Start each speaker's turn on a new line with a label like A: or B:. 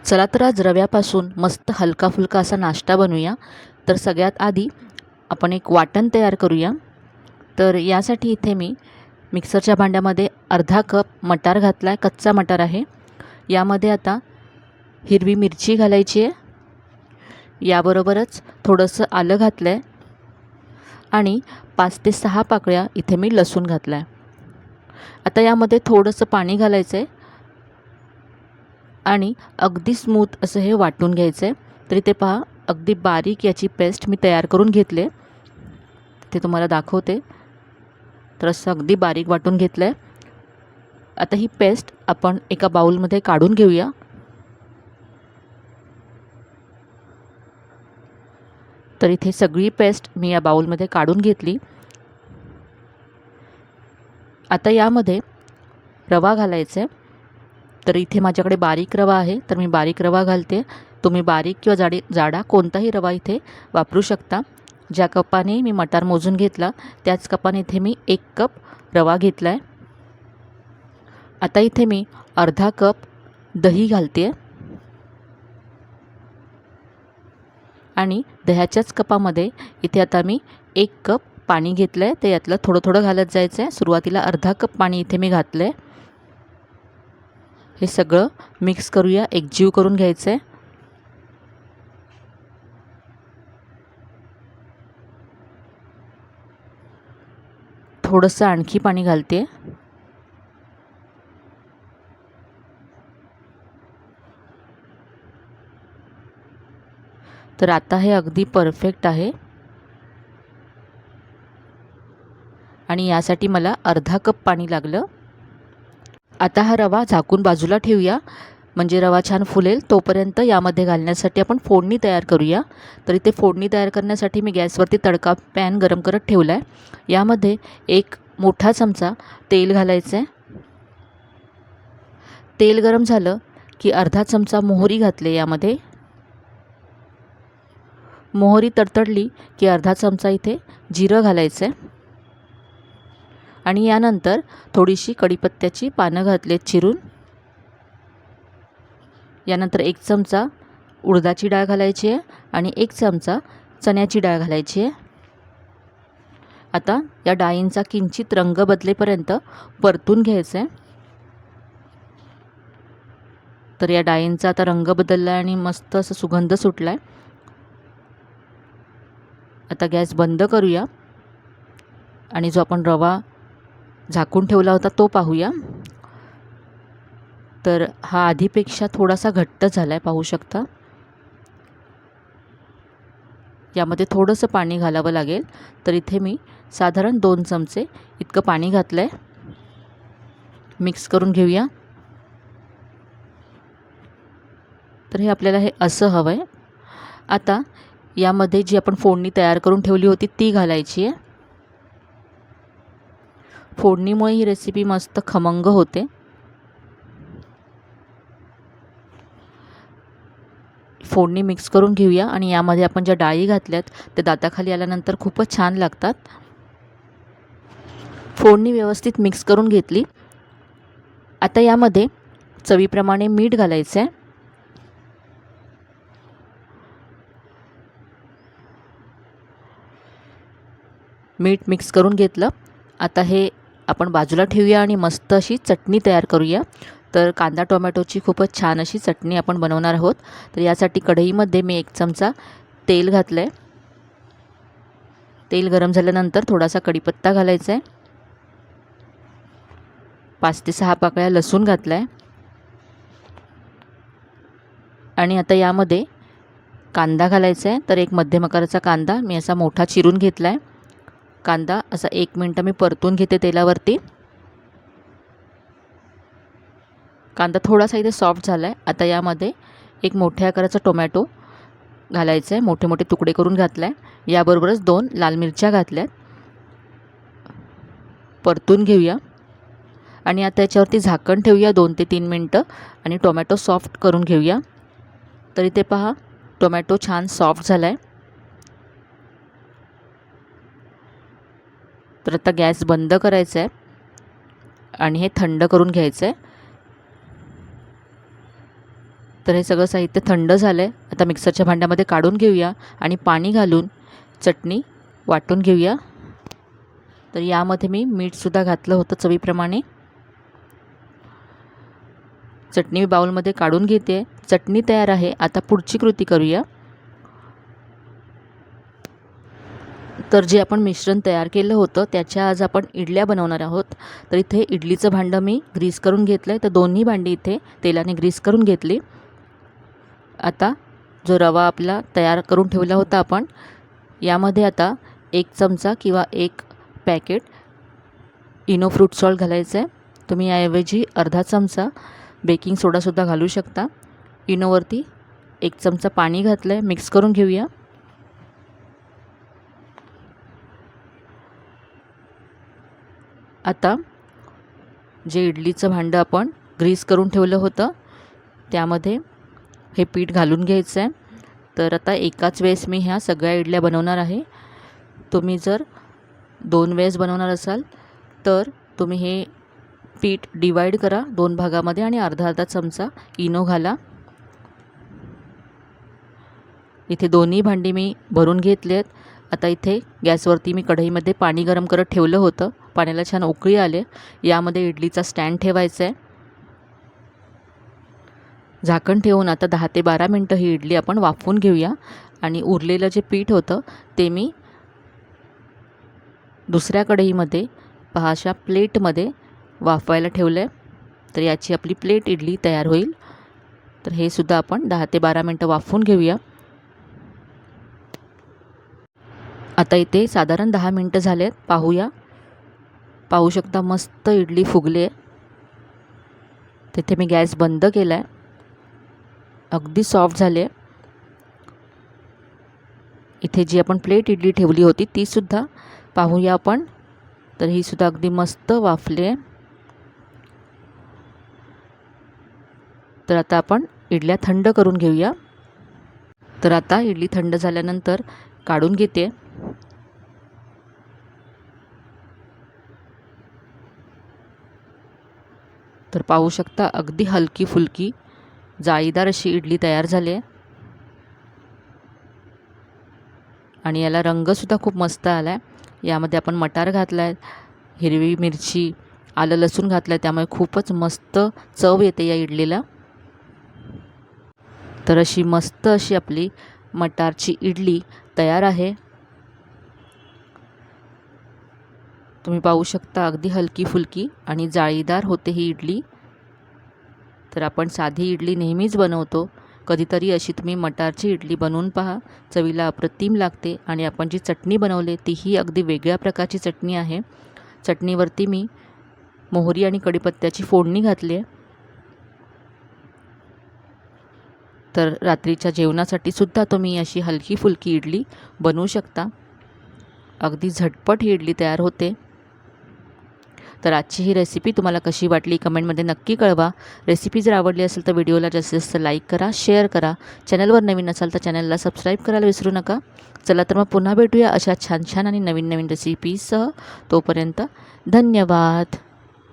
A: चला तर आज रव्यापासून मस्त हलका फुलका असा नाश्ता बनवूया. तर सगळ्यात आधी आपण एक वाटण तयार करूया. तर यासाठी इथे मी मिक्सरच्या भांड्यामध्ये अर्धा कप मटार घातला आहे, कच्चा मटार आहे. यामध्ये आता हिरवी मिरची घालायची आहे. याबरोबरच थोडंसं आलं घातलं आहे आणि 5 ते 6 पाकळ्या इथे मी लसूण घातला आहे. आता यामध्ये थोडंसं पाणी घालायचं आहे आणि अगदी स्मूथ असं हे वाटून घ्यायचं आहे. तरी ते पहा, अगदी बारीक याची पेस्ट मी तयार करून घेतले. ते तुम्हाला दाखवते. तर असं अगदी बारीक वाटून घेतलं आहे. आता ही पेस्ट आपण एका बाउलमध्ये काढून घेऊया. तर इथे सगळी पेस्ट मी या बाउलमध्ये काढून घेतली. आता यामध्ये रवा घालायचा आहे. तर इथे माझ्याकडे बारीक रवा आहे, तर मी बारीक रवा घालते. तुम्ही बारीक किंवा जाडा कोणताही रवा इथे वापरू शकता. ज्या कपाने मी मटार मोजून घेतला त्याच कपाने इथे मी 1 कप रवा घेतला आहे. आता इथे मी अर्धा कप दही घालते आणि दह्याच्याच कपामध्ये इथे आता मी 1 कप पाणी घेतलं आहे. ते यातलं थोडं थोडं घालत जायचं आहे. सुरुवातीला अर्धा कप पाणी इथे मी घातलं आहे. हे सगळं मिक्स करूया, एकजीव करून घ्यायचं आहे. थोडंसं आणखी पाणी घालते. तर आता हे अगदी परफेक्ट आहे आणि यासाठी मला अर्धा कप पाणी लागलं. आता हा रवा झाकून बाजूला ठेवूया, म्हणजे रवा छान फुलेल. तोपर्यंत यामध्ये घालण्यासाठी आपण फोडणी तयार करूया. तर इथे फोडणी तयार करण्यासाठी मी गॅसवरती तडका पॅन गरम करत ठेवला आहे. यामध्ये 1 मोठा चमचा तेल घालायचं आहे. तेल गरम झालं की अर्धा चमचा मोहरी घातले. यामध्ये मोहरी तडतडली की अर्धा चमचा इथे जिरं घालायचं आहे आणि यानंतर थोडीशी कढीपत्त्याची पानं घातलेत चिरून. यानंतर 1 चमचा उडदाची डाळ घालायची आहे आणि 1 चमचा चण्याची डाळ घालायची आहे. आता या डाळींचा किंचित रंग बदलेपर्यंत परतून घ्यायचं आहे. तर या डाळींचा आता रंग बदलला आहे आणि मस्त असं सुगंध सुटला आहे. आता गॅस बंद करूया आणि जो आपण रवा झाकून ठेवला होता तो पाहूया. तर हा आधीपेक्षा थोडासा घट्ट झाला आहे, पाहू शकता. यामध्ये थोडंसं पाणी घालावं लागेल. तर इथे मी साधारण 2 चमचे इतकं पाणी घातलं आहे. मिक्स करून घेऊया. तर हे आपल्याला हे असं हवं आहे. आता यामध्ये जी आपण फोडणी तयार करून ठेवली होती ती घालायची आहे. फोडणीमुळे ही रेसिपी मस्त खमंग होते. फोडणी मिक्स करून घेऊया आणि यामध्ये आपण ज्या डाळी घातल्यात ते दाताखाली आल्यानंतर खूपच छान लागतात. फोडणी व्यवस्थित मिक्स करून घेतली. आता यामध्ये चवीप्रमाणे मीठ घालायचं आहे. मीठ मिक्स करून घेतलं. आता हे आपण बाजूला ठेवूया आणि मस्त अशी चटणी तयार करूया. तर कांदा टोमॅटोची खूपच छान अशी चटणी आपण बनवणार आहोत. तर यासाठी कढईमध्ये मी 1 चमचा तेल घातलं आहे. तेल गरम झाल्यानंतर थोडासा कढीपत्ता घालायचा आहे. 5 ते 6 पाकळ्या लसूण घातला आहे आणि आता यामध्ये कांदा घालायचा आहे. तर 1 मध्यम आकाराचा कांदा मी असा मोठा चिरून घेतला आहे. कांदा असा 1 मिनिट मी परतून घेते तेलावरती. कांदा थोडासा इथे सॉफ्ट झाला आहे. आता यामध्ये 1 मोठ्या आकाराचा टोमॅटो घालायचा आहे, मोठे मोठे तुकडे करून घातला आहे. याबरोबरच 2 लाल मिरच्या घातल्यात. परतून घेऊया आणि आता याच्यावरती झाकण ठेवूया 2 ते 3 मिनटं आणि टोमॅटो सॉफ्ट करून घेऊया. तर इथे पहा, टोमॅटो छान सॉफ्ट झाला आहे. तर आता गॅस बंद करायचा आहे आणि हे थंड करून घ्यायचं आहे. तर हे सगळं साहित्य थंड झालं आहे. आता मिक्सरच्या भांड्यामध्ये काढून घेऊया आणि पाणी घालून चटणी वाटून घेऊया. तर यामध्ये मी मीठसुद्धा घातलं होतं चवीप्रमाणे. चटणी मी बाउलमध्ये काढून घेते. चटणी तयार आहे. आता पुढची कृती करूया. तर जे आपण मिश्रण तयार केलं होतं त्याच्या आज आपण इडल्या बनवणार आहोत. तर इथे इडलीचं भांडं मी ग्रीस करून घेतलं आहे. तर दोन्ही भांडी इथे तेलाने ग्रीस करून घेतली. आता जो रवा आपला तयार करून ठेवला होता आपण, यामध्ये आता 1 चमचा किंवा 1 पॅकेट इनो फ्रूट सॉल्ट घालायचं आहे. तुम्ही याऐवजी अर्धा चमचा बेकिंग सोडासुद्धा घालू शकता. इनोवरती 1 चमचा पाणी घातलं आहे. मिक्स करून घेऊया. आता जे इडलीचं भांडं आपण ग्रीस करून ठेवलं होतं त्यामध्ये हे पीठ घालून घ्यायचं आहे. तर आता एकाच वेळेस मी ह्या सगळ्या इडल्या बनवणार आहे. तुम्ही जर 2 वेळेस बनवणार असाल तर तुम्ही हे पीठ डिवाईड करा 2 भागामध्ये आणि अर्धा चमचा इनो घाला. इथे दोन्ही भांडी मी भरून घेतली आहेत. आता इथे गॅसवरती मी कढईमध्ये पाणी गरम करत ठेवलं होतं. पाण्याला छान उकळी आले. यामध्ये इडलीचा स्टँड ठेवायचा आहे. झाकण ठेवून आता 10 ते 12 मिनटं ही इडली आपण वाफवून घेऊया. आणि उरलेलं जे पीठ होतं ते मी दुसऱ्या कढईमध्ये पहा अशा प्लेटमध्ये वाफवायला ठेवलं आहे. तर याची आपली प्लेट इडली तयार होईल. तर हे सुद्धा आपण 10 ते 12 मिनटं वाफवून घेऊया. आता इथे साधारण 10 मिनटं झालेत. पाहूया. पाहू शकता मस्त इडली फुगली आहे. तिथे मी गॅस बंद केला आहे. अगदी सॉफ्ट झाले. इथे जी आपण प्लेट इडली ठेवली होती तीसुद्धा पाहूया आपण. तर ही सुद्धा अगदी मस्त वाफली आहे. तर आता आपण इडल्या थंड करून घेऊया. तर आता इडली थंड झाल्यानंतर काढून घेते. तर पाहू शकता अगदी हलकी फुलकी जाळीदार अशी इडली तयार झाली आहे. आणि याला रंगसुद्धा खूप मस्त आला आहे. यामध्ये आपण मटार घातला आहे, हिरवी मिरची, आलं लसूण घातलं आहे, त्यामुळे खूपच मस्त चव येते या इडलीला. तर अशी मस्त अशी आपली मटारची इडली तयार आहे. तुम्ही पाहू शकता अगदी हलकी फुलकी आणि जाळीदार होते ही इडली. तर आपण साधी इडली नेहमीच बनवतो. कधीतरी अशी तुम्ही मटारची इडली बनवून पहा. चवीला अप्रतिम लागते. आणि आपण जी चटणी बनवली तीही अगदी वेगळ्या प्रकारची चटणी आहे. चटणीवरती मी मोहरी आणि कढीपत्त्याची फोडणी घातली आहे. तर रात्रीच्या जेवणासाठी सुद्धा तुम्ही अशी हलकी फुलकी इडली बनवू शकता. अगदी झटपट ही इडली तयार होते. तर आजची ही रेसिपी तुम्हाला कशी वाटली कमेंटमध्ये नक्की कळवा. रेसिपी जर आवडली असेल तर व्हिडिओला जास्तीत जास्त लाईक करा, शेअर करा. चॅनलवर नवीन असाल तर चॅनलला सबस्क्राईब करायला विसरू नका. चला तर मग पुन्हा भेटूया अशा छान छान आणि नवीन नवीन रेसिपीसह. तोपर्यंत धन्यवाद.